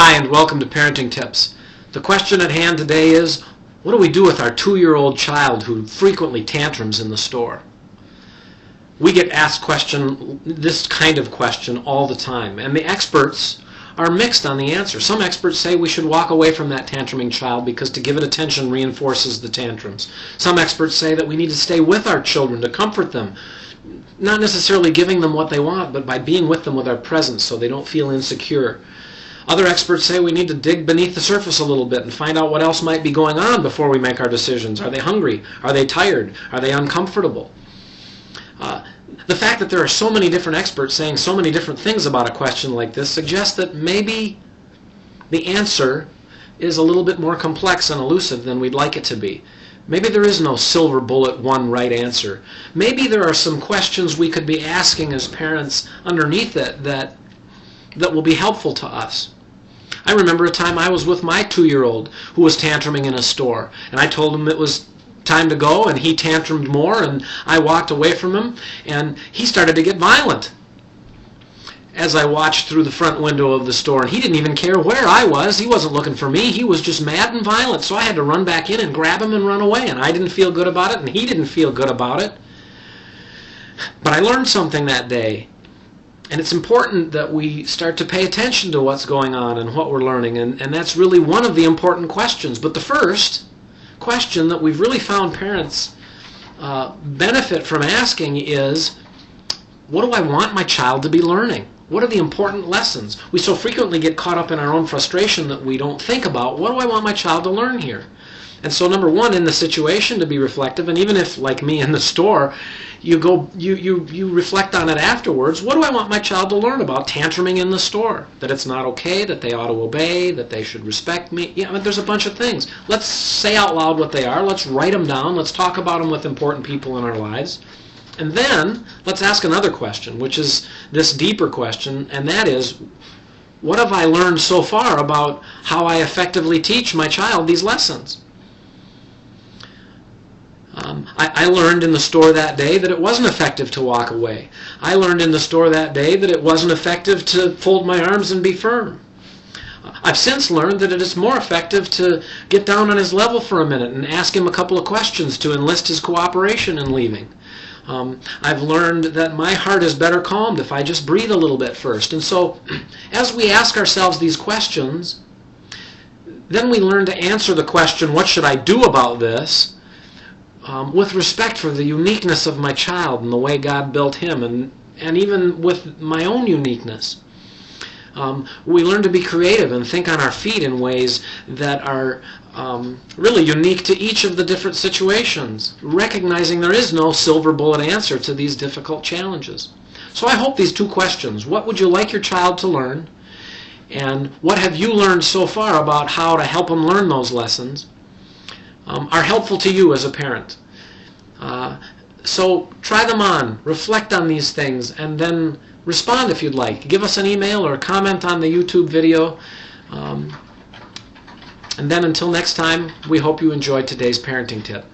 Hi, and welcome to Parenting Tips. The question at hand today is, what do we do with our 2-year-old child who frequently tantrums in the store? We get asked this kind of question all the time, and the experts are mixed on the answer. Some experts say we should walk away from that tantruming child because to give it attention reinforces the tantrums. Some experts say that we need to stay with our children to comfort them, not necessarily giving them what they want, but by being with them with our presence so they don't feel insecure. Other experts say we need to dig beneath the surface a little bit and find out what else might be going on before we make our decisions. Are they hungry? Are they tired? Are they uncomfortable? The fact that there are so many different experts saying so many different things about a question like this suggests that maybe the answer is a little bit more complex and elusive than we'd like it to be. Maybe there is no silver bullet, one right answer. Maybe there are some questions we could be asking as parents underneath it that will be helpful to us. I remember a time I was with my 2-year-old who was tantruming in a store, and I told him it was time to go, and he tantrumed more, and I walked away from him, and he started to get violent as I watched through the front window of the store, and he didn't even care where I was. He wasn't looking for me. He was just mad and violent, so I had to run back in and grab him and run away, and I didn't feel good about it, and he didn't feel good about it. But I learned something that day. And it's important that we start to pay attention to what's going on and what we're learning. And that's really one of the important questions. But the first question that we've really found parents benefit from asking is, what do I want my child to be learning? What are the important lessons? We so frequently get caught up in our own frustration that we don't think about, what do I want my child to learn here? And so number one, in the situation, to be reflective, and even if, like me in the store, you reflect on it afterwards, what do I want my child to learn about tantruming in the store? That it's not okay, that they ought to obey, that they should respect me. Yeah, but there's a bunch of things. Let's say out loud what they are. Let's write them down. Let's talk about them with important people in our lives. And then let's ask another question, which is this deeper question, and that is, what have I learned so far about how I effectively teach my child these lessons? I learned in the store that day that it wasn't effective to walk away. I learned in the store that day that it wasn't effective to fold my arms and be firm. I've since learned that it is more effective to get down on his level for a minute and ask him a couple of questions to enlist his cooperation in leaving. I've learned that my heart is better calmed if I just breathe a little bit first. And so as we ask ourselves these questions, then we learn to answer the question, what should I do about this? With respect for the uniqueness of my child and the way God built him, and even with my own uniqueness. We learn to be creative and think on our feet in ways that are really unique to each of the different situations, recognizing there is no silver bullet answer to these difficult challenges. So I hope these two questions, what would you like your child to learn, and what have you learned so far about how to help them learn those lessons, are helpful to you as a parent. So try them on, reflect on these things, and then respond if you'd like. Give us an email or comment on the YouTube video. And then until next time, we hope you enjoyed today's parenting tip.